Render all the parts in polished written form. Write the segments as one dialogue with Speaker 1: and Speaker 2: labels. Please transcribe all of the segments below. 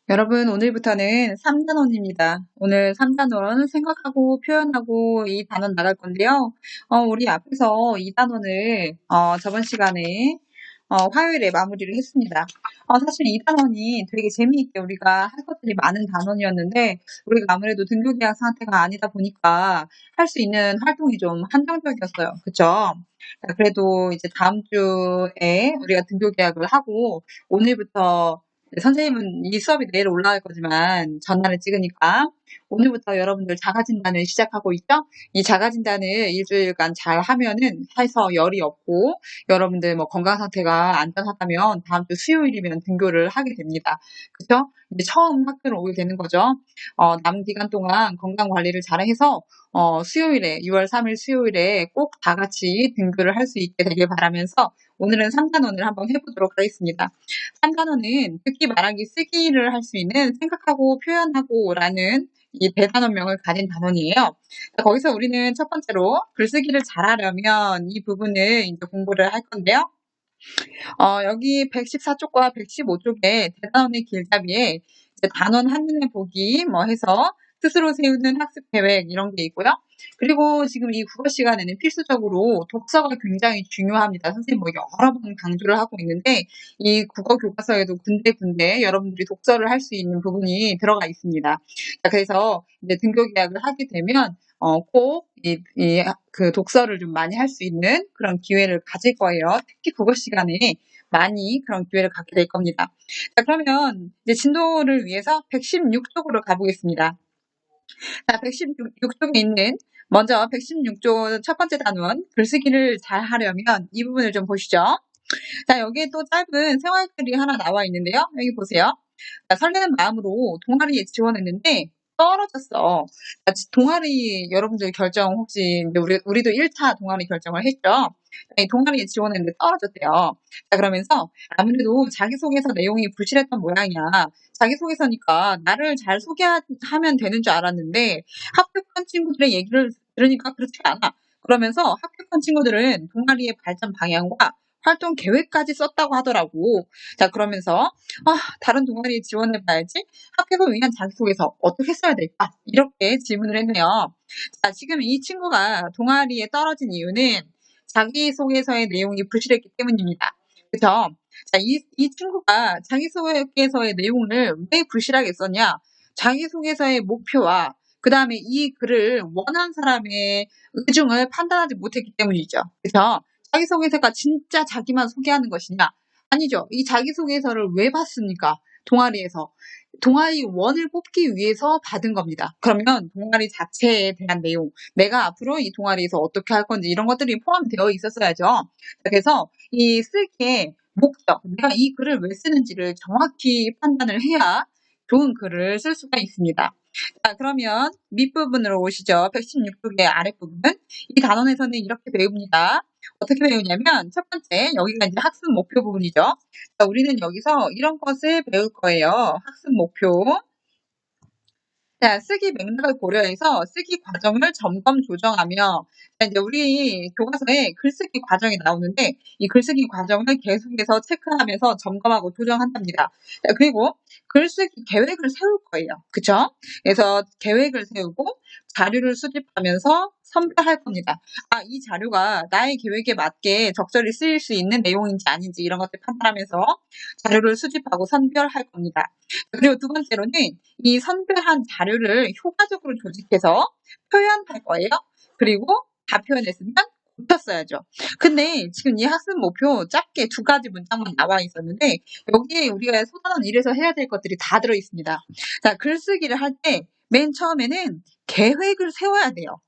Speaker 1: 여러분, 오늘부터는 3단원입니다. 오늘 3단원 생각하고 표현하고 이 단원 나갈 건데요. 우리 앞에서 이 단원을 저번 시간에 화요일에 마무리를 했습니다. 사실 이 단원이 되게 재미있게 우리가 할 것들이 많은 단원이었는데 우리가 아무래도 등교계약 상태가 아니다 보니까 할 수 있는 활동이 좀 한정적이었어요. 그쵸? 자, 그래도 이제 다음 주에 우리가 등교계약을 하고 오늘부터 선생님은 이 수업이 내일 올라갈 거지만 전날에 찍으니까 오늘부터 여러분들 자가진단을 시작하고 있죠? 이 자가진단을 일주일간 잘 하면은 해서 열이 없고 여러분들 뭐 건강 상태가 안전하다면 다음 주 수요일이면 등교를 하게 됩니다. 그죠? 이제 처음 학교를 오게 되는 거죠. 남은 기간 동안 건강 관리를 잘 해서 수요일에 6월 3일 수요일에 꼭 다 같이 등교를 할 수 있게 되길 바라면서 오늘은 3단원을 한번 해보도록 하겠습니다. 3단원은 듣기, 말하기, 쓰기를 할 수 있는 생각하고 표현하고라는 이 대단원명을 가진 단원이에요. 거기서 우리는 첫 번째로 글쓰기를 잘하려면 이 부분을 이제 공부를 할 건데요. 여기 114쪽과 115쪽에 대단원의 길잡이에 이제 단원 한눈에 보기 뭐 해서 스스로 세우는 학습 계획 이런 게 있고요. 그리고 지금 이 국어 시간에는 필수적으로 독서가 굉장히 중요합니다. 선생님 뭐 여러 번 강조를 하고 있는데 이 국어 교과서에도 군데군데 여러분들이 독서를 할 수 있는 부분이 들어가 있습니다. 자, 그래서 이제 등교 계약을 하게 되면 꼭 그 독서를 좀 많이 할 수 있는 그런 기회를 가질 거예요. 특히 국어 시간에 많이 그런 기회를 갖게 될 겁니다. 자, 그러면 이제 진도를 위해서 116쪽으로 가보겠습니다. 자, 116쪽에 있는 먼저 116쪽 첫 번째 단원 글쓰기를 잘 하려면 이 부분을 좀 보시죠. 자, 여기에 또 짧은 생활글이 하나 나와 있는데요. 여기 보세요. 자, 설레는 마음으로 동아리에 지원했는데 떨어졌어. 자, 동아리 여러분들 결정 혹시 우리도 1차 동아리 결정을 했죠. 네, 동아리에 지원했는데 떨어졌대요. 자, 그러면서 아무래도 자기소개서 내용이 부실했던 모양이야. 자기소개서니까 나를 잘 소개하면 되는 줄 알았는데 합격한 친구들의 얘기를 들으니까 그렇지 않아. 그러면서 합격한 친구들은 동아리의 발전 방향과 활동 계획까지 썼다고 하더라고. 자, 그러면서 다른 동아리에 지원해봐야지. 합격을 위한 자기소개서 어떻게 써야 될까? 이렇게 질문을 했네요. 자, 지금 이 친구가 동아리에 떨어진 이유는 자기소개서의 내용이 부실했기 때문입니다. 그죠? 자, 이 친구가 자기소개서의 내용을 왜 부실하게 썼냐? 자기소개서의 목표와 그 다음에 이 글을 원하는 사람의 의중을 판단하지 못했기 때문이죠. 그죠? 자기소개서가 진짜 자기만 소개하는 것이냐? 아니죠. 이 자기소개서를 왜 받습니까? 동아리에서. 동아리 원을 뽑기 위해서 받은 겁니다. 그러면 동아리 자체에 대한 내용, 내가 앞으로 이 동아리에서 어떻게 할 건지 이런 것들이 포함되어 있었어야죠. 그래서 이 쓸게 목적, 내가 이 글을 왜 쓰는지를 정확히 판단을 해야 좋은 글을 쓸 수가 있습니다. 자, 그러면 밑부분으로 오시죠. 116쪽의 아랫부분. 이 단원에서는 이렇게 배웁니다. 어떻게 배우냐면 첫 번째 여기가 이제 학습 목표 부분이죠. 자, 우리는 여기서 이런 것을 배울 거예요. 학습 목표. 자, 쓰기 맥락을 고려해서 쓰기 과정을 점검 조정하며 자, 이제 우리 교과서에 글쓰기 과정이 나오는데 이 글쓰기 과정을 계속해서 체크하면서 점검하고 조정한답니다. 자, 그리고 글쓰기 계획을 세울 거예요. 그쵸? 그래서 계획을 세우고 자료를 수집하면서 선별할 겁니다. 이 자료가 나의 계획에 맞게 적절히 쓰일 수 있는 내용인지 아닌지 이런 것들 판단하면서 자료를 수집하고 선별할 겁니다. 그리고 두 번째로는 이 선별한 자료를 효과적으로 조직해서 표현할 거예요. 그리고 다 표현했으면 고쳤어야죠. 근데 지금 이 학습 목표 짧게 두 가지 문장만 나와 있었는데 여기에 우리가 소단원 1에서 해야 될 것들이 다 들어 있습니다. 자, 글쓰기를 할 때 맨 처음에는 계획을 세워야 돼요.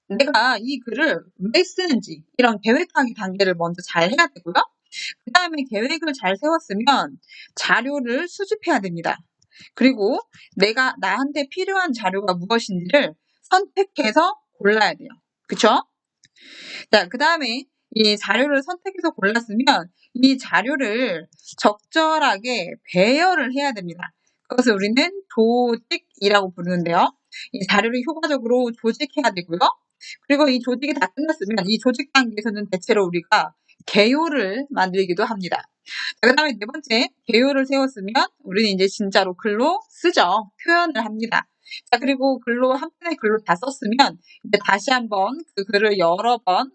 Speaker 1: 내가 이 글을 왜 쓰는지 이런 계획하기 단계를 먼저 잘 해야 되고요. 그 다음에 계획을 잘 세웠으면 자료를 수집해야 됩니다. 그리고 내가 나한테 필요한 자료가 무엇인지를 선택해서 골라야 돼요. 그쵸? 자, 그 다음에 이 자료를 선택해서 골랐으면 이 자료를 적절하게 배열을 해야 됩니다. 그것을 우리는 조직이라고 부르는데요. 이 자료를 효과적으로 조직해야 되고요. 그리고 이 조직이 다 끝났으면 이 조직 단계에서는 대체로 우리가 개요를 만들기도 합니다. 그 다음에 네 번째, 개요를 세웠으면 우리는 이제 진짜로 글로 쓰죠. 표현을 합니다. 자, 그리고 글로, 한 편의 글로 다 썼으면, 이제 다시 한번 그 글을 여러 번,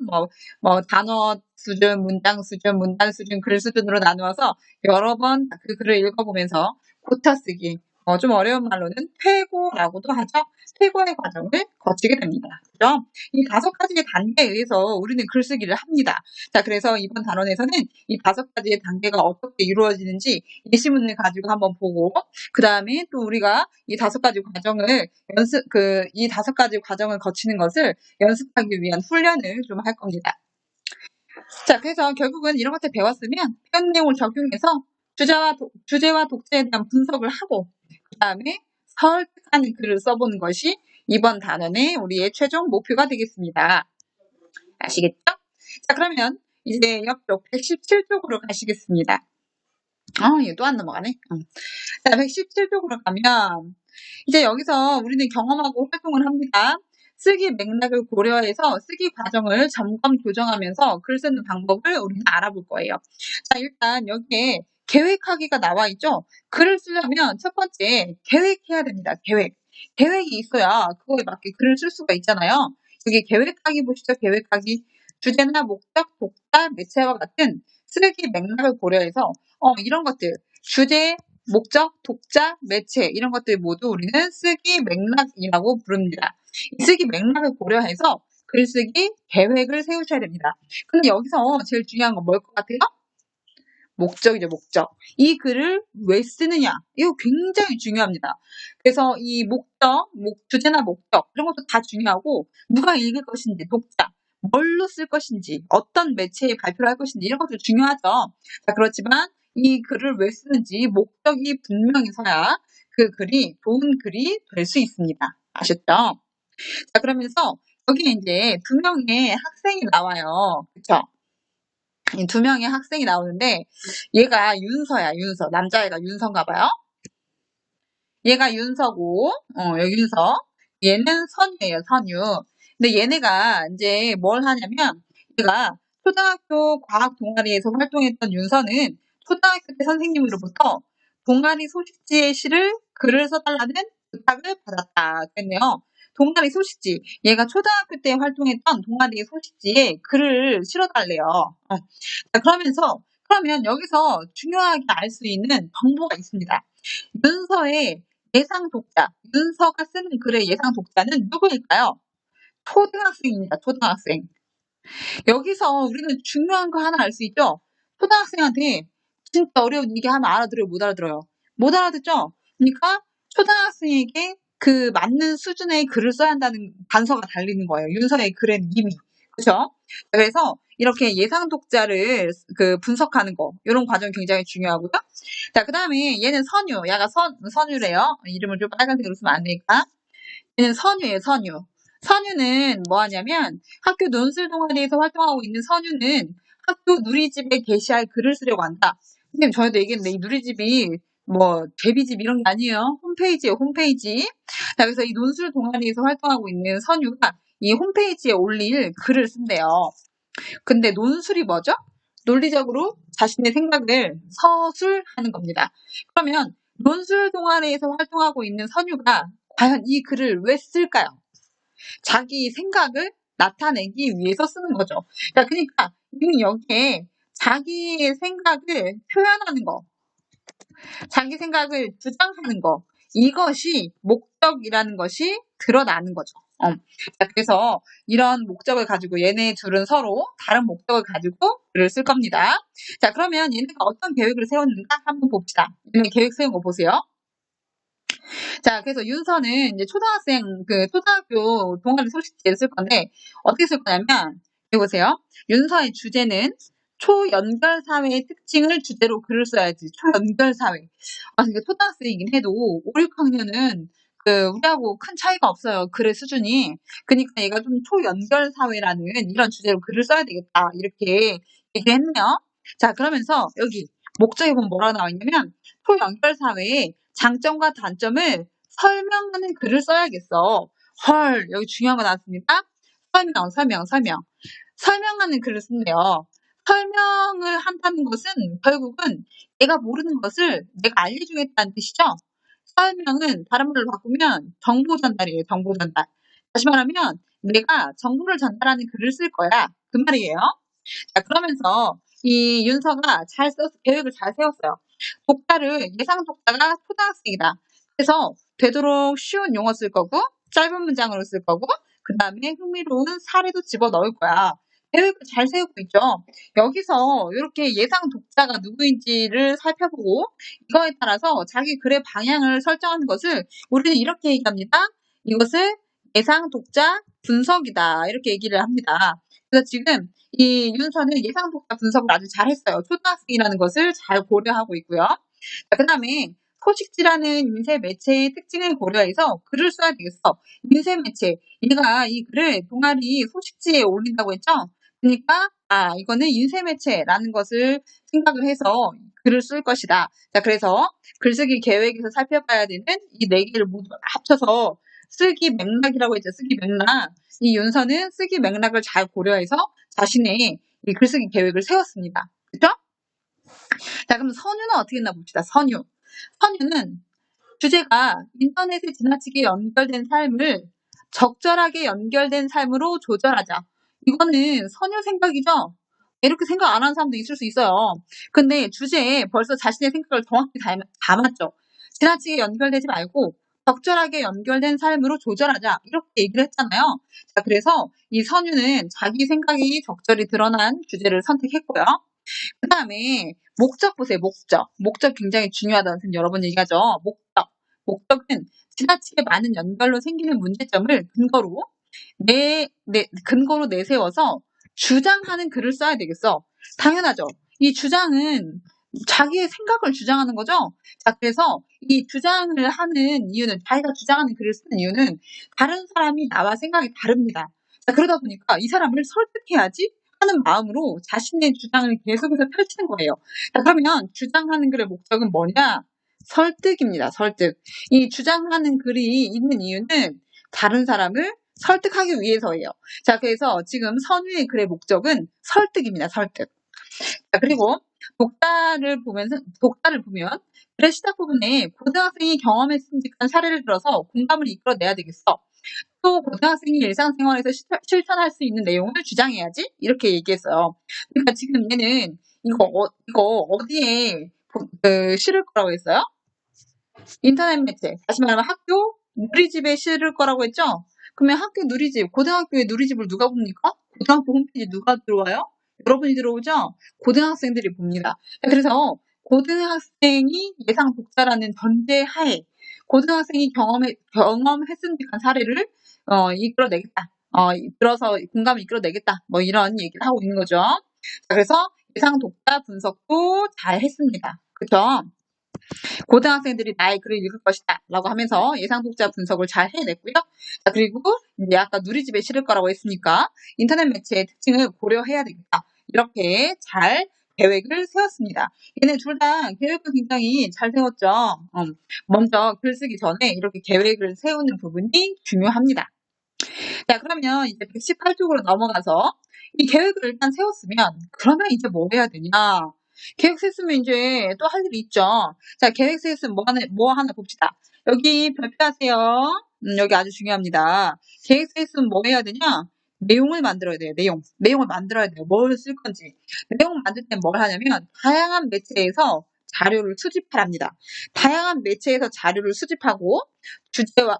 Speaker 1: 단어 수준, 문장 수준, 문단 수준, 글 수준으로 나누어서 여러 번 그 글을 읽어보면서 고쳐쓰기. 좀 어려운 말로는 퇴고라고도 하죠. 퇴고의 과정을 거치게 됩니다. 그죠? 이 5가지의 단계에 의해서 우리는 글쓰기를 합니다. 자, 그래서 이번 단원에서는 이 5가지의 단계가 어떻게 이루어지는지 예시문을 가지고 한번 보고, 그 다음에 또 우리가 이 5가지 과정을 이 5가지 과정을 거치는 것을 연습하기 위한 훈련을 좀 할 겁니다. 자, 그래서 결국은 이런 것들 배웠으면 표현 내용을 적용해서 주제와 독자에 대한 분석을 하고, 그 다음에 설득하는 글을 써보는 것이 이번 단원의 우리의 최종 목표가 되겠습니다. 아시겠죠? 자, 그러면 이제 옆쪽 117쪽으로 가시겠습니다. 이거 또 안 넘어가네. 자, 117쪽으로 가면 이제 여기서 우리는 경험하고 활동을 합니다. 쓰기 맥락을 고려해서 쓰기 과정을 점검 조정하면서 글 쓰는 방법을 우리는 알아볼 거예요. 자, 일단 여기에 계획하기가 나와 있죠. 글을 쓰려면 첫 번째 계획해야 됩니다. 계획이 있어야 그거에 맞게 글을 쓸 수가 있잖아요. 여기 계획하기 보시죠. 계획하기. 주제나 목적, 독자, 매체와 같은 쓰기 맥락을 고려해서 이런 것들, 주제, 목적, 독자, 매체 이런 것들 모두 우리는 쓰기 맥락이라고 부릅니다. 이 쓰기 맥락을 고려해서 글쓰기 계획을 세우셔야 됩니다. 근데 여기서 제일 중요한 건 뭘 것 같아요? 목적이죠, 목적. 이 글을 왜 쓰느냐? 이거 굉장히 중요합니다. 그래서 이 목적, 주제나 목적 이런 것도 다 중요하고 누가 읽을 것인지, 독자, 뭘로 쓸 것인지, 어떤 매체에 발표를 할 것인지 이런 것도 중요하죠. 자, 그렇지만 이 글을 왜 쓰는지 목적이 분명히 서야 그 글이 좋은 글이 될 수 있습니다. 아셨죠? 자, 그러면서 여기에 이제 2명의 학생이 나와요. 그쵸? 이 2명의 학생이 나오는데 얘가 윤서야, 윤서. 남자애가 윤서인가 봐요. 얘가 윤서고, 여기 윤서. 얘는 선유예요, 선유. 근데 얘네가 이제 뭘 하냐면 얘가 초등학교 과학 동아리에서 활동했던 윤서는 초등학교 때 선생님으로부터 동아리 소식지의 시를 글을 써달라는 부탁을 받았다. 그랬네요. 동아리 소식지. 얘가 초등학교 때 활동했던 동아리 소식지에 글을 실어달래요. 자, 그러면 여기서 중요하게 알 수 있는 정보가 있습니다. 윤서의 예상 독자, 윤서가 쓰는 글의 예상 독자는 누구일까요? 초등학생입니다. 초등학생. 여기서 우리는 중요한 거 하나 알 수 있죠? 초등학생한테 진짜 어려운 얘기 하면 알아들어요? 못 알아들어요? 못 알아듣죠? 그러니까 초등학생에게 그 맞는 수준의 글을 써야 한다는 단서가 달리는 거예요. 윤서의 글의 이미. 그렇죠? 그래서 이렇게 예상 독자를 분석하는 거 이런 과정이 굉장히 중요하고요. 자, 그 다음에 얘는 선유. 얘가 선유래요. 이름을 좀 빨간색으로 쓰면 안 되니까. 얘는 선유예요. 선유. 선유는 뭐 하냐면 학교 논술 동아리에서 활동하고 있는 선유는 학교 누리집에 게시할 글을 쓰려고 한다. 선생님 저희도 얘기했는데 이 누리집이 뭐 데뷔집 이런 게 아니에요. 홈페이지예요. 홈페이지. 자, 그래서 이 논술 동아리에서 활동하고 있는 선유가 이 홈페이지에 올릴 글을 쓴대요. 근데 논술이 뭐죠? 논리적으로 자신의 생각을 서술하는 겁니다. 그러면 논술 동아리에서 활동하고 있는 선유가 과연 이 글을 왜 쓸까요? 자기 생각을 나타내기 위해서 쓰는 거죠. 그러니까 여기에 자기의 생각을 표현하는 거, 자기 생각을 주장하는 거, 이것이 목적이라는 것이 드러나는 거죠. 자, 그래서 이런 목적을 가지고 얘네 둘은 서로 다른 목적을 가지고 글을 쓸 겁니다. 자, 그러면 얘네가 어떤 계획을 세웠는가 한번 봅시다. 얘네 계획 세운 거 보세요. 자, 그래서 윤서는 이제 초등학교 동아리 소식지를 쓸 건데 어떻게 쓸 거냐면 여기 보세요. 윤서의 주제는 초연결 사회의 특징을 주제로 글을 써야지. 초연결 사회. 그러니까 초등학생이긴 해도 5, 6학년은 우리하고 큰 차이가 없어요. 글의 수준이. 그러니까 얘가 좀 초연결 사회라는 이런 주제로 글을 써야 되겠다. 이렇게 얘기했네요. 자, 그러면서 여기 목적에 보면 뭐라고 나와 있냐면 초연결 사회의 장점과 단점을 설명하는 글을 써야겠어. 헐, 여기 중요한 거 나왔습니다. 설명하는 글을 쓴대요. 설명을 한다는 것은 결국은 내가 모르는 것을 내가 알려주겠다는 뜻이죠. 설명은 다른 말로 바꾸면 정보 전달이에요. 정보 전달. 다시 말하면 내가 정보를 전달하는 글을 쓸 거야. 그 말이에요. 자, 그러면서 이 윤서가 계획을 잘 세웠어요. 예상 독자가 초등학생이다. 그래서 되도록 쉬운 용어 쓸 거고, 짧은 문장으로 쓸 거고, 그 다음에 흥미로운 사례도 집어넣을 거야. 계획을 잘 세우고 있죠. 여기서 이렇게 예상 독자가 누구인지를 살펴보고, 이거에 따라서 자기 글의 방향을 설정하는 것을 우리는 이렇게 얘기합니다. 이것을 예상 독자 분석이다. 이렇게 얘기를 합니다. 그래서 지금 이 윤서는 예상 독자 분석을 아주 잘했어요. 초등학생이라는 것을 잘 고려하고 있고요. 그 다음에 소식지라는 인쇄 매체의 특징을 고려해서 글을 써야 되겠어. 인쇄 매체. 얘가 이 글을 동아리 소식지에 올린다고 했죠? 그러니까 이거는 인쇄 매체라는 것을 생각을 해서 글을 쓸 것이다. 자, 그래서 글쓰기 계획에서 살펴봐야 되는 이 네 개를 모두 합쳐서 쓰기 맥락이라고 했죠. 쓰기 맥락. 이 윤서는 쓰기 맥락을 잘 고려해서 자신의 이 글쓰기 계획을 세웠습니다. 그죠? 자, 그럼 선유는 어떻게 했나 봅시다. 선유는 주제가 인터넷에 지나치게 연결된 삶을 적절하게 연결된 삶으로 조절하자. 이거는 선유 생각이죠? 이렇게 생각 안 하는 사람도 있을 수 있어요. 근데 주제에 벌써 자신의 생각을 정확히 담았죠. 지나치게 연결되지 말고 적절하게 연결된 삶으로 조절하자. 이렇게 얘기를 했잖아요. 자, 그래서 이 선유는 자기 생각이 적절히 드러난 주제를 선택했고요. 그 다음에 목적 보세요. 목적 굉장히 중요하다는 점 여러 번 얘기하죠. 목적은 지나치게 많은 연결로 생기는 문제점을 근거로 내세워서 주장하는 글을 써야 되겠어. 당연하죠. 이 주장은 자기의 생각을 주장하는 거죠. 자, 그래서 이 주장을 하는 이유는, 자기가 주장하는 글을 쓰는 이유는 다른 사람이 나와 생각이 다릅니다. 자, 그러다 보니까 이 사람을 설득해야지 하는 마음으로 자신의 주장을 계속해서 펼치는 거예요. 자, 그러면 주장하는 글의 목적은 뭐냐? 설득입니다. 설득. 이 주장하는 글이 있는 이유는 다른 사람을 설득하기 위해서예요. 자, 그래서 지금 선유의 글의 목적은 설득입니다. 설득. 자, 그리고 독자를 보면 글의 시작 부분에 고등학생이 경험했음직한 사례를 들어서 공감을 이끌어내야 되겠어. 또 고등학생이 일상생활에서 실천할 수 있는 내용을 주장해야지 이렇게 얘기했어요. 그러니까 지금 얘는 이거 어디에 실을 거라고 했어요? 인터넷 매체. 다시 말하면 학교 누리집에 실을 거라고 했죠? 그러면 학교 누리집, 고등학교의 누리집을 누가 봅니까? 고등학교 홈페이지 누가 들어와요? 여러분이 들어오죠? 고등학생들이 봅니다. 그래서 고등학생이 예상 독자라는 전제 하에 고등학생이 경험했음직한 사례를 이끌어내겠다. 들어서 공감을 이끌어내겠다. 뭐 이런 얘기를 하고 있는 거죠. 자, 그래서 예상 독자 분석도 잘 했습니다. 그죠? 고등학생들이 나의 글을 읽을 것이다 라고 하면서 예상 독자 분석을 잘 해냈고요. 자, 그리고 이제 아까 누리집에 실을 거라고 했으니까 인터넷 매체의 특징을 고려해야 되겠다. 이렇게 잘 계획을 세웠습니다. 얘네 둘 다 계획을 굉장히 잘 세웠죠. 먼저 글 쓰기 전에 이렇게 계획을 세우는 부분이 중요합니다. 자, 그러면 이제 118쪽으로 넘어가서 이 계획을 일단 세웠으면 그러면 이제 뭐 해야 되냐? 계획 세웠으면 이제 또 할 일이 있죠. 자, 계획 세웠으면 뭐 하나 봅시다. 여기 발표하세요. 여기 아주 중요합니다. 계획 세웠으면 뭐 해야 되냐? 내용을 만들어야 돼요. 내용을 만들어야 돼요. 뭘 쓸 건지. 내용을 만들 때 뭘 하냐면 다양한 매체에서 자료를 수집하랍니다. 다양한 매체에서 자료를 수집하고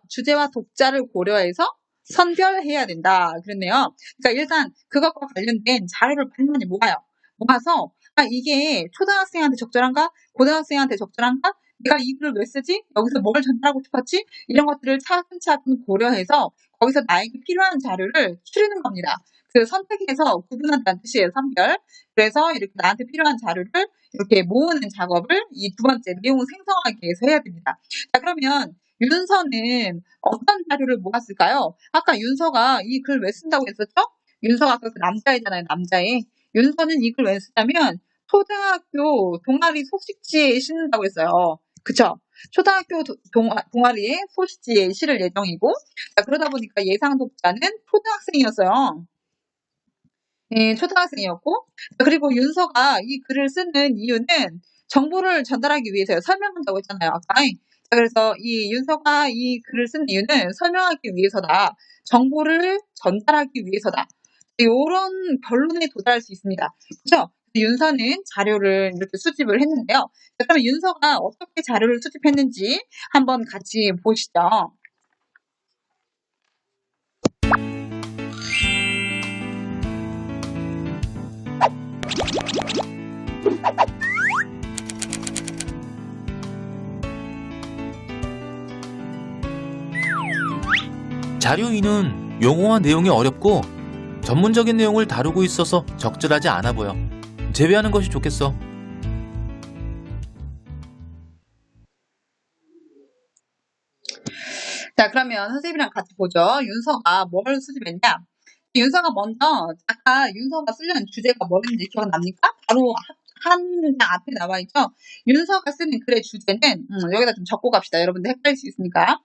Speaker 1: 주제와 독자를 고려해서 선별해야 된다. 그랬네요. 그러니까 일단 그것과 관련된 자료를 많이 모아서 이게 초등학생한테 적절한가? 고등학생한테 적절한가? 내가 이 글을 왜 쓰지? 여기서 뭘 전달하고 싶었지? 이런 것들을 차근차근 고려해서 거기서 나에게 필요한 자료를 추리는 겁니다. 그 선택해서 구분한다는 뜻이에요. 선별. 그래서 이렇게 나한테 필요한 자료를 이렇게 모으는 작업을 이 두 번째 내용을 생성하기 위해서 해야 됩니다. 자, 그러면 윤서는 어떤 자료를 모았을까요? 아까 윤서가 이 글 왜 쓴다고 했었죠? 윤서가 아까 그 남자애잖아요. 남자애. 윤서는 이 글 왜 쓰냐면 초등학교 동아리 소식지에 실는다고 했어요. 그쵸? 초등학교 동아리에 소식지에 실을 예정이고, 자, 그러다 보니까 예상 독자는 초등학생이었어요. 초등학생이었고, 그리고 윤서가 이 글을 쓰는 이유는 정보를 전달하기 위해서요. 설명한다고 했잖아요, 아까. 자, 그래서 이 윤서가 이 글을 쓴 이유는 설명하기 위해서다. 정보를 전달하기 위해서다. 요런 결론에 도달할 수 있습니다. 그죠? 윤서는 자료를 이렇게 수집을 했는데요. 자, 그러면 윤서가 어떻게 자료를 수집했는지 한번 같이 보시죠.
Speaker 2: 자료인은 용어와 내용이 어렵고 전문적인 내용을 다루고 있어서 적절하지 않아 보여. 제외하는 것이 좋겠어.
Speaker 1: 자, 그러면 선생님이랑 같이 보죠. 윤서가 뭘 수집했냐? 윤서가 먼저, 아까 윤서가 쓰려는 주제가 뭐였는지 기억납니까? 바로 한 장 앞에 나와 있죠? 윤서가 쓰는 글의 주제는, 여기다 좀 적고 갑시다. 여러분들 헷갈릴 수 있으니까.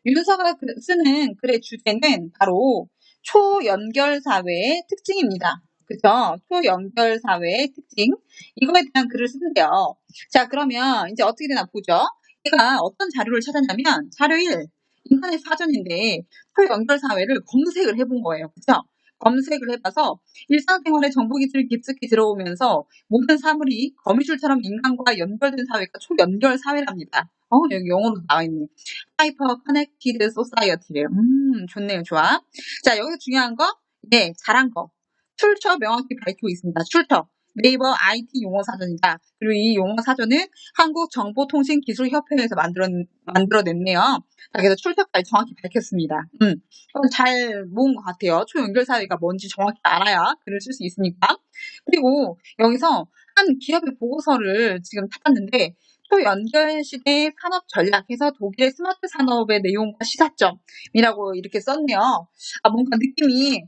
Speaker 1: 윤서가 쓰는 글의 주제는 바로 초연결사회의 특징입니다. 그죠? 초연결사회의 특징. 이거에 대한 글을 쓰는데요. 자, 그러면 이제 어떻게 되나 보죠? 얘가 어떤 자료를 찾았냐면, 자료 1, 인터넷 사전인데, 초연결사회를 검색을 해본 거예요. 그죠? 검색을 해봐서 일상생활에 정보기술이 깊숙이 들어오면서 모든 사물이 거미줄처럼 인간과 연결된 사회가 초연결 사회랍니다. 여기 영어로 나와 있네. 하이퍼 커넥티드 소사이어티래요. 좋네요. 좋아. 자, 여기서 중요한 거, 네, 잘한 거. 출처 명확히 밝히고 있습니다. 출처. 네이버 IT 용어 사전이다. 그리고 이 용어 사전은 한국정보통신기술협회에서 만들어냈네요. 자, 그래서 출처까지 정확히 밝혔습니다. 잘 모은 것 같아요. 초연결사회가 뭔지 정확히 알아야 글을 쓸 수 있으니까. 그리고 여기서 한 기업의 보고서를 지금 찾았는데, 초연결 시대 산업 전략에서 독일의 스마트 산업의 내용과 시사점이라고 이렇게 썼네요. 뭔가 느낌이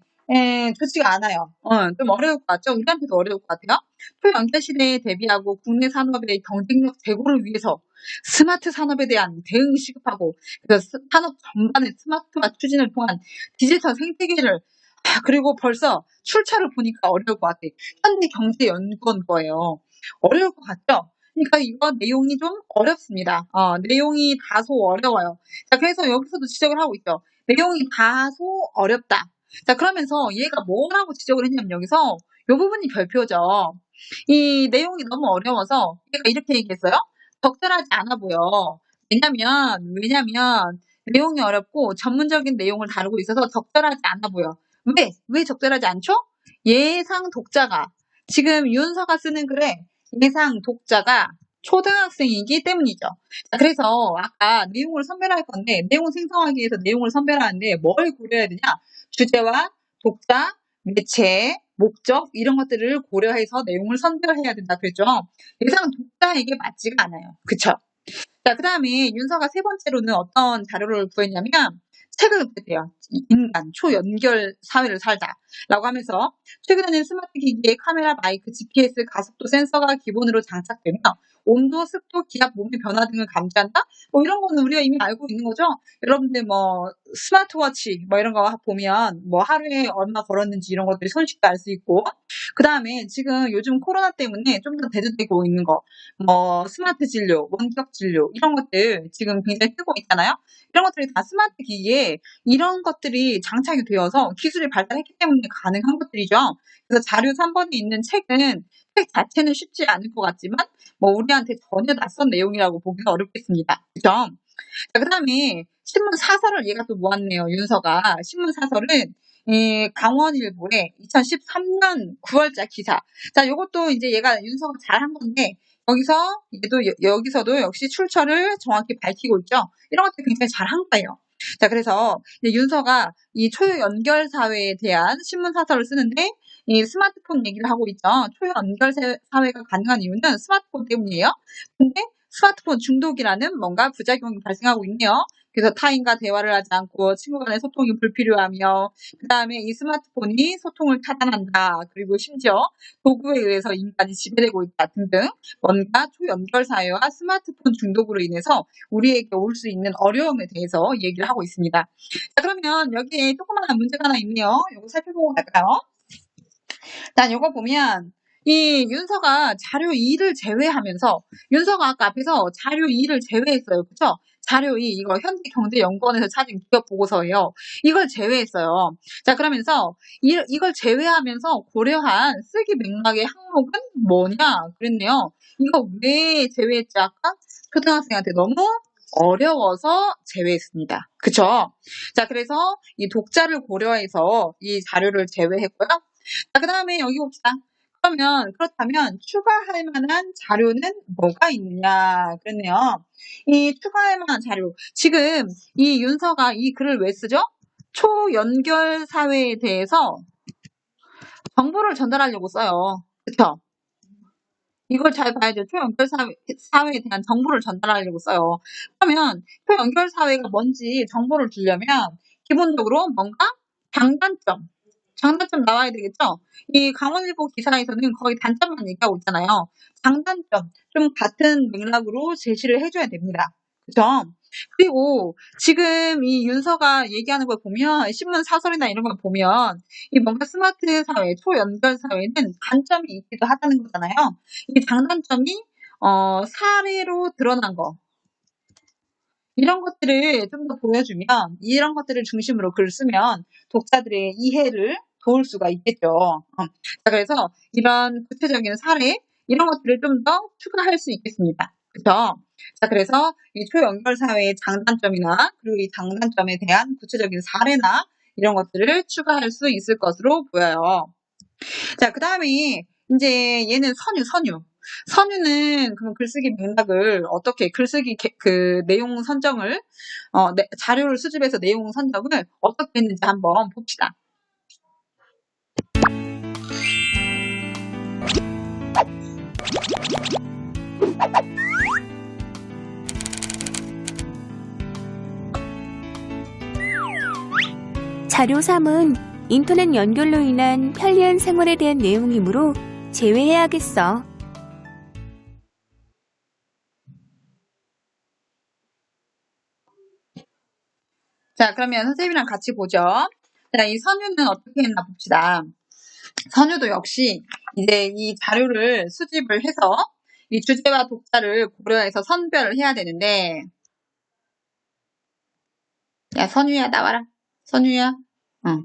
Speaker 1: 좋지가 않아요. 좀 어려울 것 같죠? 우리한테도 어려울 것 같아요. 초연결 시대에 대비하고 국내 산업의 경쟁력 제고를 위해서 스마트 산업에 대한 대응 시급하고, 그래서 산업 전반의 스마트화 추진을 통한 디지털 생태계를, 그리고 벌써 출처를 보니까 어려울 것 같아. 현대경제연구원 거예요. 어려울 것 같죠? 그러니까 이거 내용이 좀 어렵습니다. 내용이 다소 어려워요. 자, 그래서 여기서도 지적을 하고 있죠. 내용이 다소 어렵다. 자, 그러면서 얘가 뭐라고 지적을 했냐면 여기서 이 부분이 별표죠. 이 내용이 너무 어려워서 얘가 이렇게 얘기했어요. 적절하지 않아 보여. 왜냐면 내용이 어렵고 전문적인 내용을 다루고 있어서 적절하지 않아 보여. 왜 적절하지 않죠? 예상 독자가, 지금 윤서가 쓰는 글에 예상 독자가 초등학생이기 때문이죠. 자, 그래서 아까 내용을 선별할 건데, 내용 생성하기 위해서 내용을 선별하는데 뭘 고려해야 되냐? 주제와 독자, 매체, 목적 이런 것들을 고려해서 내용을 선별해야 된다 그랬죠. 예상 독자에게 맞지가 않아요. 그쵸? 자, 그 다음에 윤서가 세 번째로는 어떤 자료를 구했냐면 책을 구했대요. 인간, 초연결 사회를 살다 라고 하면서 최근에는 스마트 기기에 카메라, 마이크, GPS, 가속도 센서가 기본으로 장착되며 온도, 습도, 기압, 몸의 변화 등을 감지한다? 뭐 이런 거는 우리가 이미 알고 있는 거죠. 여러분들 뭐 스마트워치 뭐 이런 거 보면 뭐 하루에 얼마 걸었는지 이런 것들이 손쉽게 알 수 있고, 그 다음에 지금 요즘 코로나 때문에 좀 더 대두되고 있는 거, 뭐 스마트 진료, 원격 진료 이런 것들 지금 굉장히 뜨고 있잖아요. 이런 것들이 다 스마트 기기에 이런 것들이 장착이 되어서 기술이 발달했기 때문에 가능한 것들이죠. 그래서 자료 3번에 있는 책은 책 자체는 쉽지 않을 것 같지만 뭐 우리한테 전혀 낯선 내용이라고 보기는 어렵겠습니다. 그죠? 자, 그다음에 신문 사설을 얘가 또 모았네요. 윤서가 신문 사설은 이 강원일보의 2013년 9월자 기사. 자, 요것도 이제 얘가 윤서가 잘한 건데 여기서도 역시 출처를 정확히 밝히고 있죠. 이런 것들 굉장히 잘한 거예요. 자, 그래서 이제 윤서가 이 초연결 사회에 대한 신문 사설을 쓰는데 이 스마트폰 얘기를 하고 있죠. 초연결 사회가 가능한 이유는 스마트폰 때문이에요. 근데 스마트폰 중독이라는 뭔가 부작용이 발생하고 있네요. 그래서 타인과 대화를 하지 않고 친구 간의 소통이 불필요하며, 그 다음에 이 스마트폰이 소통을 차단한다. 그리고 심지어 도구에 의해서 인간이 지배되고 있다 등등, 뭔가 초연결 사회와 스마트폰 중독으로 인해서 우리에게 올 수 있는 어려움에 대해서 얘기를 하고 있습니다. 자, 그러면 여기에 조그마한 문제가 하나 있네요. 이거 살펴보고 갈까요? 자, 요거 보면 이 윤서가 자료 2를 제외하면서 윤서가 아까 앞에서 자료 2를 제외했어요. 그쵸? 자료 2 이거 현대경제연구원에서 찾은 기업 보고서예요. 이걸 제외했어요. 자, 그러면서 이걸 제외하면서 고려한 쓰기 맥락의 항목은 뭐냐 그랬네요. 이거 왜 제외했지 아까? 초등학생한테 너무 어려워서 제외했습니다. 그쵸? 자, 그래서 이 독자를 고려해서 이 자료를 제외했고요. 자, 그 다음에 여기 봅시다. 그렇다면 추가할 만한 자료는 뭐가 있느냐 그랬네요. 이 추가할 만한 자료. 지금 이 윤서가 이 글을 왜 쓰죠? 초연결 사회에 대해서 정보를 전달하려고 써요. 그쵸? 이걸 잘 봐야 돼요. 초연결 사회에 대한 정보를 전달하려고 써요. 그러면 초연결 사회가 뭔지 정보를 주려면 기본적으로 뭔가 장단점 나와야 되겠죠? 이 강원일보 기사에서는 거의 단점만 얘기하고 있잖아요. 장단점 좀 같은 맥락으로 제시를 해줘야 됩니다. 그죠? 그리고 지금 이 윤서가 얘기하는 걸 보면 신문 사설이나 이런 걸 보면 이 뭔가 스마트 사회, 초연결 사회는 단점이 있기도 하다는 거잖아요. 이 장단점이 사례로 드러난 거. 이런 것들을 좀 더 보여주면 이런 것들을 중심으로 글을 쓰면 독자들의 이해를 도울 수가 있겠죠. 자, 그래서 이런 구체적인 사례 이런 것들을 좀 더 추가할 수 있겠습니다. 그렇죠? 자, 그래서 이 초연결 사회의 장단점이나 그리고 이 장단점에 대한 구체적인 사례나 이런 것들을 추가할 수 있을 것으로 보여요. 자, 그 다음에 이제 얘는 선유는 그럼 글쓰기 맥락을 어떻게 글쓰기 그 내용 선정을 자료를 수집해서 내용 선정을 어떻게 했는지 한번 봅시다.
Speaker 3: 자료 3은 인터넷 연결로 인한 편리한 생활에 대한 내용이므로 제외해야겠어.
Speaker 1: 자, 그러면 선생님이랑 같이 보죠. 자, 이 선유는 어떻게 했나 봅시다. 선유도 역시 이제 이 자료를 수집을 해서 이 주제와 독자를 고려해서 선별을 해야 되는데, 야, 선유야, 나와라. 선유야. 응.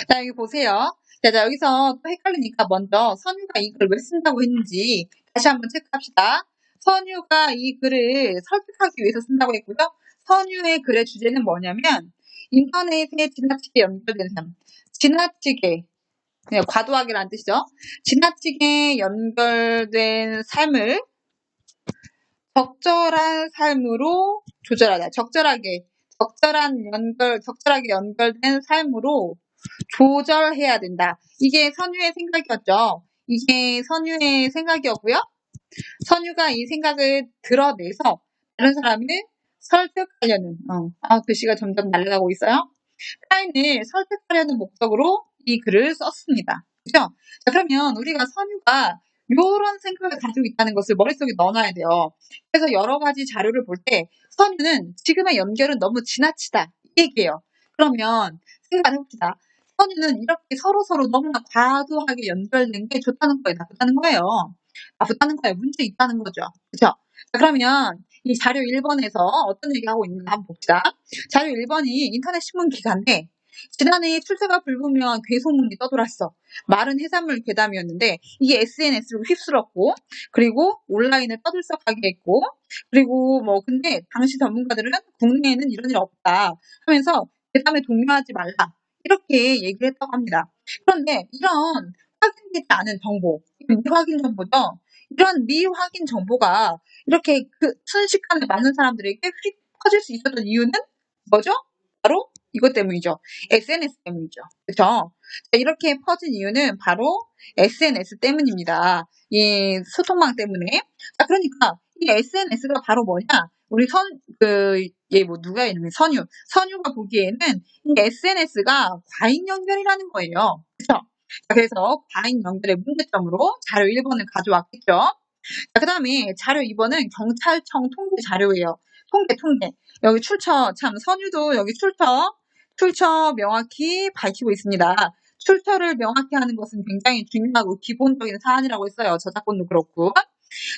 Speaker 1: 자, 여기 보세요. 자, 여기서 또 헷갈리니까 먼저 선유가 이 글을 왜 쓴다고 했는지 다시 한번 체크합시다. 선유가 이 글을 설득하기 위해서 쓴다고 했고요. 선유의 글의 주제는 뭐냐면 인터넷에 지나치게 연결된 삶. 지나치게, 그냥 과도하게라는 뜻이죠. 지나치게 연결된 삶을 적절한 삶으로 조절하자. 적절하게 연결된 삶으로 조절해야 된다. 이게 선유의 생각이었죠. 이게 선유의 생각이었고요. 선유가 이 생각을 드러내서 다른 사람을 설득하려는, 글씨가 점점 날아가고 있어요. 타인을 설득하려는 목적으로 이 글을 썼습니다. 그죠? 자, 그러면 우리가 선유가 이런 생각을 가지고 있다는 것을 머릿속에 넣어놔야 돼요. 그래서 여러 가지 자료를 볼 때 선유는 지금의 연결은 너무 지나치다. 이 얘기예요. 그러면 생각을 해봅시다. 선유는 이렇게 서로서로 너무나 과도하게 연결된 게 좋다는 거예요? 나쁘다는 거예요? 나쁘다는 거예요. 문제 있다는 거죠. 그죠? 자, 그러면 이 자료 1번에서 어떤 얘기하고 있는지 한번 봅시다. 자료 1번이 인터넷 신문 기사인데 지난해 출처가 불분명한 괴소문이 떠돌았어. 마른 해산물 괴담이었는데 이게 SNS로 휩쓸었고 그리고 온라인을 떠들썩하게 했고 그리고 근데 당시 전문가들은 국내에는 이런 일 없다 하면서 괴담에 동요하지 말라 이렇게 얘기를 했다고 합니다. 그런데 이런 확인되지 않은 정보, 미확인 정보죠. 이런 미확인 정보가 이렇게 순식간에 많은 사람들에게 휙 퍼질 수 있었던 이유는 뭐죠? 바로 이것 때문이죠. SNS 때문이죠. 그렇죠? 이렇게 퍼진 이유는 바로 SNS 때문입니다. 이 소통망 때문에. 자, 그러니까 이 SNS가 바로 뭐냐? 우리 누가 이름이 선유가 보기에는 이 SNS가 과잉 연결이라는 거예요. 그렇죠? 자, 그래서 과잉 연결의 문제점으로 자료 1번을 가져왔겠죠. 자, 그 다음에 자료 2번은 경찰청 통계 자료예요. 통계. 여기 출처, 참, 선유도 여기 출처 명확히 밝히고 있습니다. 출처를 명확히 하는 것은 굉장히 중요하고 기본적인 사안이라고 했어요. 저작권도 그렇고.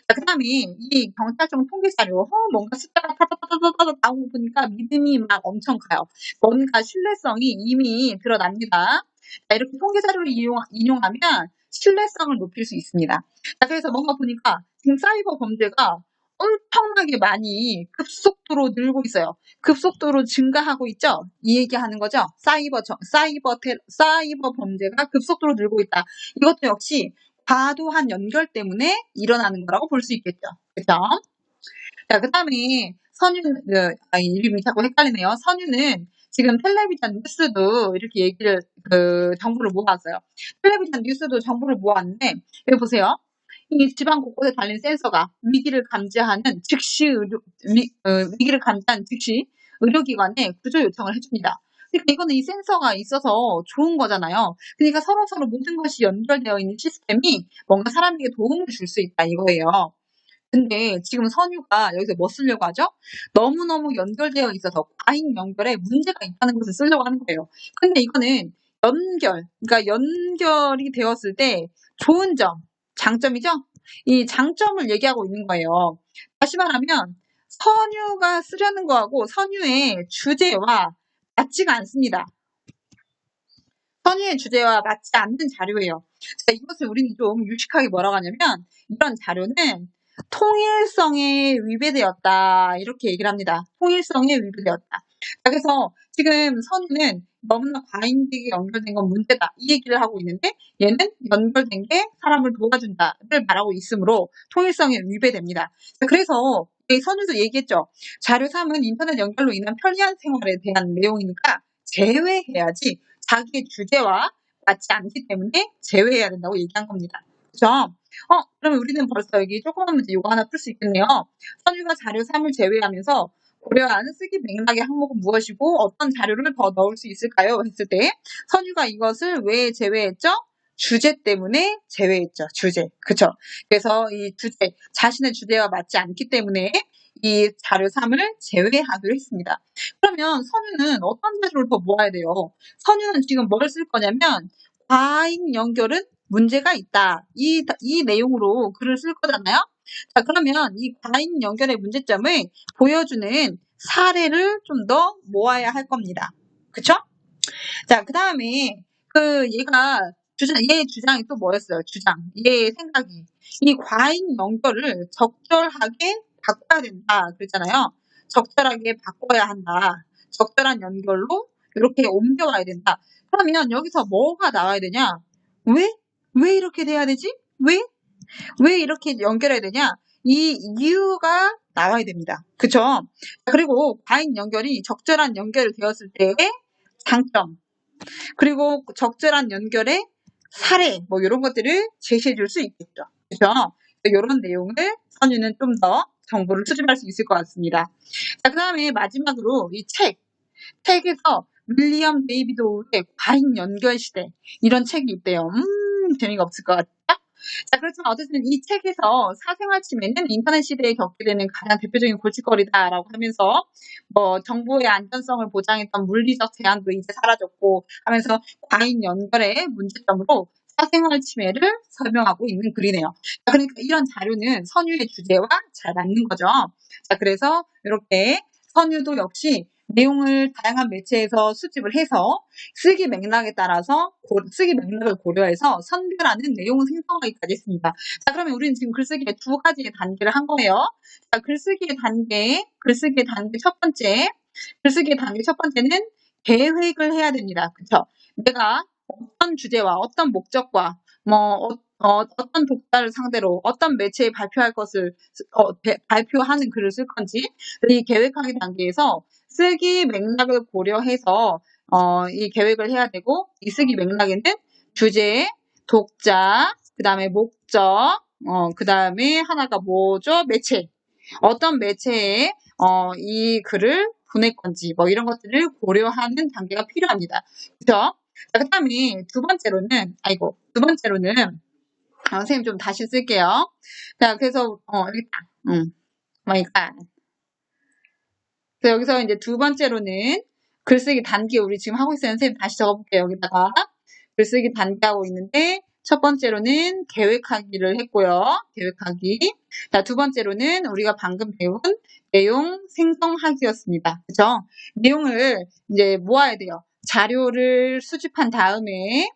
Speaker 1: 자, 그다음에 이 경찰청 통계 자료, 뭔가 숫자가 타다다다다다 나오고 보니까 믿음이 막 엄청 가요. 뭔가 신뢰성이 이미 드러납니다. 자, 이렇게 통계 자료를 인용하면 신뢰성을 높일 수 있습니다. 자, 그래서 뭔가 보니까 지금 사이버 범죄가 엄청나게 많이 급속도로 늘고 있어요. 급속도로 증가하고 있죠? 이 얘기하는 거죠? 사이버 범죄가 급속도로 늘고 있다. 이것도 역시 과도한 연결 때문에 일어나는 거라고 볼 수 있겠죠. 그죠? 자, 그 다음에 이름이 자꾸 헷갈리네요. 선유는 지금 텔레비전 뉴스도 이렇게 정보를 모았어요. 텔레비전 뉴스도 정보를 모았는데, 여기 보세요. 이 지방 곳곳에 달린 센서가 위기를 감지하는 즉시 의료기관에 구조 요청을 해줍니다. 그러니까 이거는 이 센서가 있어서 좋은 거잖아요. 그러니까 서로서로 모든 것이 연결되어 있는 시스템이 뭔가 사람에게 도움을 줄 수 있다 이거예요. 근데 지금 선유가 여기서 뭐 쓰려고 하죠? 너무너무 연결되어 있어서 과잉 연결에 문제가 있다는 것을 쓰려고 하는 거예요. 근데 이거는 그러니까 연결이 되었을 때 좋은 점, 장점이죠? 이 장점을 얘기하고 있는 거예요. 다시 말하면 선유가 쓰려는 거하고 선유의 주제와 맞지가 않습니다. 선유의 주제와 맞지 않는 자료예요. 자, 이것을 우리는 좀 유식하게 뭐라고 하냐면 이런 자료는 통일성에 위배되었다 이렇게 얘기를 합니다. 통일성에 위배되었다. 자, 그래서 지금 선유는 너무나 과잉되게 연결된 건 문제다 이 얘기를 하고 있는데 얘는 연결된 게 사람을 도와준다를 말하고 있으므로 통일성에 위배됩니다. 자, 그래서 선유도 얘기했죠. 자료 3은 인터넷 연결로 인한 편리한 생활에 대한 내용이니까 제외해야지 자기의 주제와 맞지 않기 때문에 제외해야 된다고 얘기한 겁니다. 그죠? 그러면 우리는 벌써 여기 조그만 문제 이거 하나 풀 수 있겠네요. 선유가 자료 3을 제외하면서 고려한 쓰기 맥락의 항목은 무엇이고 어떤 자료를 더 넣을 수 있을까요? 했을 때 선유가 이것을 왜 제외했죠? 주제 때문에 제외했죠. 주제. 그쵸? 그래서 이 주제, 자신의 주제와 맞지 않기 때문에 이 자료 3을 제외하기로 했습니다. 그러면 선유는 어떤 자료를 더 모아야 돼요? 선유는 지금 뭘 쓸 거냐면 과잉 연결은 문제가 있다. 이 내용으로 글을 쓸 거잖아요. 자, 그러면 이 과잉 연결의 문제점을 보여주는 사례를 좀 더 모아야 할 겁니다. 그쵸? 자, 그 다음에 얘 주장이 또 뭐였어요? 얘의 생각이. 이 과잉 연결을 적절하게 바꿔야 된다. 그랬잖아요. 적절하게 바꿔야 한다. 적절한 연결로 이렇게 옮겨와야 된다. 그러면 여기서 뭐가 나와야 되냐? 왜 이렇게 돼야 되지? 왜 이렇게 연결해야 되냐? 이 이유가 나와야 됩니다. 그쵸? 그리고 과잉 연결이 적절한 연결이 되었을 때의 장점, 그리고 적절한 연결의 사례, 뭐 이런 것들을 제시해 줄 수 있겠죠. 그죠? 이런 내용을 선유는 좀 더 정보를 수집할 수 있을 것 같습니다. 자, 그 다음에 마지막으로 이 책에서 윌리엄 데이비드 오의 과잉 연결 시대 이런 책이 있대요. 재미가 없을 것 같죠? 자, 그렇지만 어쨌든 이 책에서 사생활 침해는 인터넷 시대에 겪게 되는 가장 대표적인 골칫거리다라고 하면서 뭐 정보의 안전성을 보장했던 물리적 제한도 이제 사라졌고 하면서 과잉 연결의 문제점으로 사생활 침해를 설명하고 있는 글이네요. 자, 그러니까 이런 자료는 선유의 주제와 잘 맞는 거죠. 자, 그래서 이렇게 선유도 역시 내용을 다양한 매체에서 수집을 해서 쓰기 맥락을 고려해서 선별하는 내용 생성하기까지 했습니다. 자, 그러면 우리는 지금 글쓰기의 두 가지의 단계를 한 거예요. 자, 글쓰기의 단계 첫 번째. 글쓰기의 단계 첫 번째는 계획을 해야 됩니다. 그쵸? 내가 어떤 주제와 어떤 목적과 어떤 독자를 상대로 어떤 매체에 발표할 것을 발표하는 글을 쓸 건지 이 계획하기 단계에서 쓰기 맥락을 고려해서 이 계획을 해야 되고 이 쓰기 맥락에는 주제, 독자, 그 다음에 목적, 그 다음에 하나가 뭐죠? 매체. 어떤 매체에 이 글을 보낼 건지 뭐 이런 것들을 고려하는 단계가 필요합니다. 그렇죠? 자, 그 다음에 두 번째로는 선생님 좀 다시 쓸게요. 자, 그래서 여기 있다. 그러니까 그래서 여기서 이제 두 번째로는 글쓰기 단계 우리 지금 하고 있어요. 선생님 다시 적어볼게요. 여기다가 글쓰기 반대하고 있는데 첫 번째로는 계획하기를 했고요. 계획하기. 자, 두 번째로는 우리가 방금 배운 내용 생성하기였습니다. 그죠? 내용을 이제 모아야 돼요. 자료를 수집한 다음에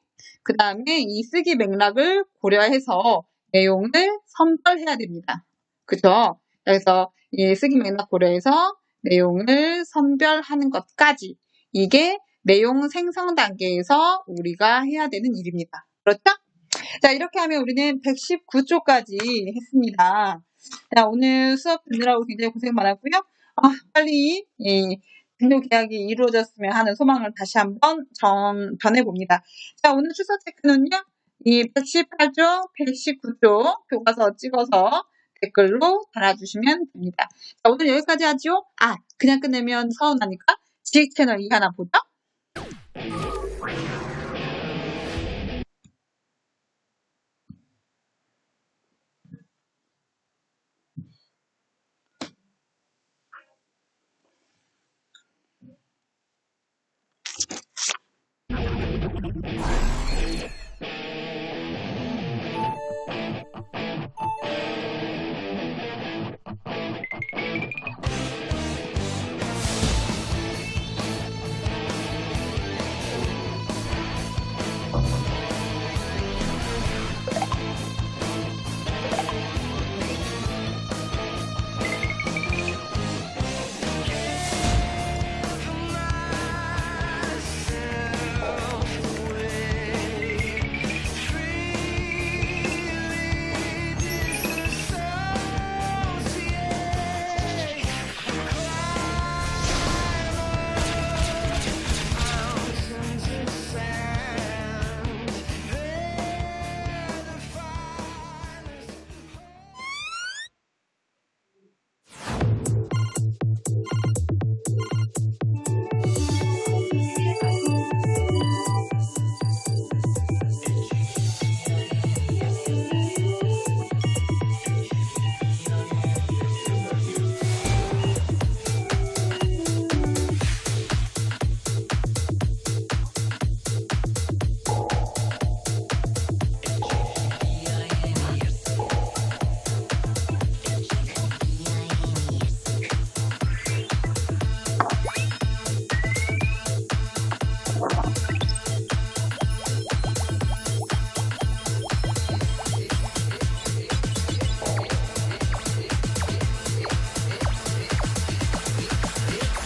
Speaker 1: 그 다음에 이 쓰기 맥락을 고려해서 내용을 선별해야 됩니다. 그죠? 그래서 이 쓰기 맥락 고려해서 내용을 선별하는 것까지 이게 내용 생성 단계에서 우리가 해야 되는 일입니다. 그렇죠? 자, 이렇게 하면 우리는 119쪽까지 했습니다. 자, 오늘 수업 듣느라고 굉장히 고생 많았고요. 빨리 이 등록 계약이 이루어졌으면 하는 소망을 다시 한번 전해봅니다. 자, 오늘 출석 체크는요. 이 118쪽, 119쪽 교과서 찍어서 댓글로 달아주시면 됩니다. 자, 오늘 여기까지 하죠. 그냥 끝내면 서운하니까 지식 채널 2 하나 보죠.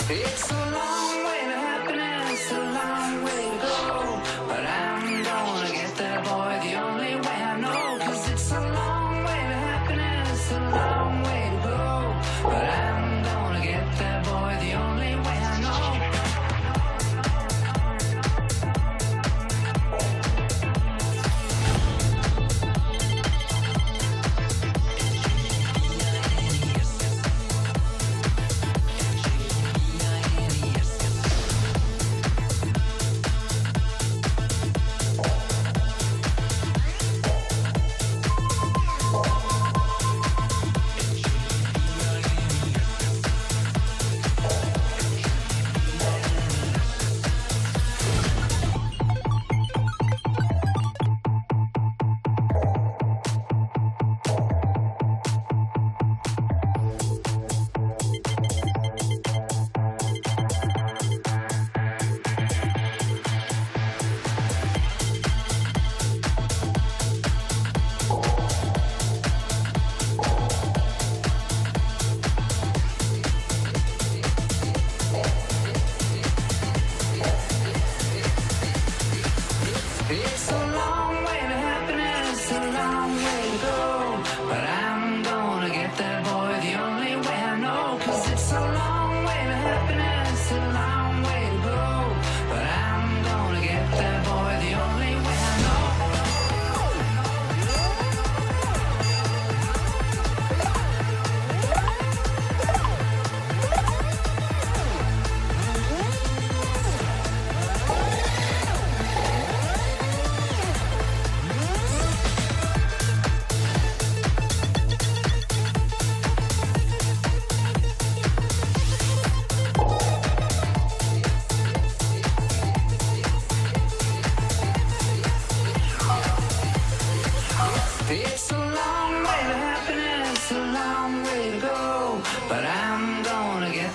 Speaker 4: It's a long way to happiness, a long way to go. But I'm gonna get there, boy, the only way I know. 'Cause it's a long way to happiness, a long way to go. But I'm gonna get there, boy, the only way I know.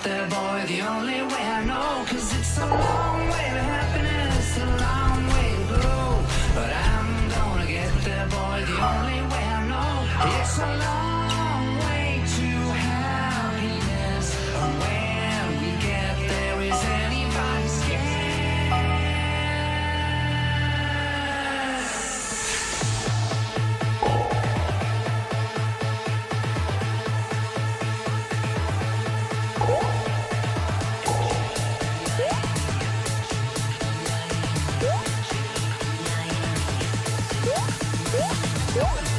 Speaker 4: get there, boy, the only way I know. 'Cause it's a long way to happiness, a long way to go. But I'm gonna get there, boy, the only way I know. It's a long way to happiness. And when we get there, is anybody scared?
Speaker 5: Woo!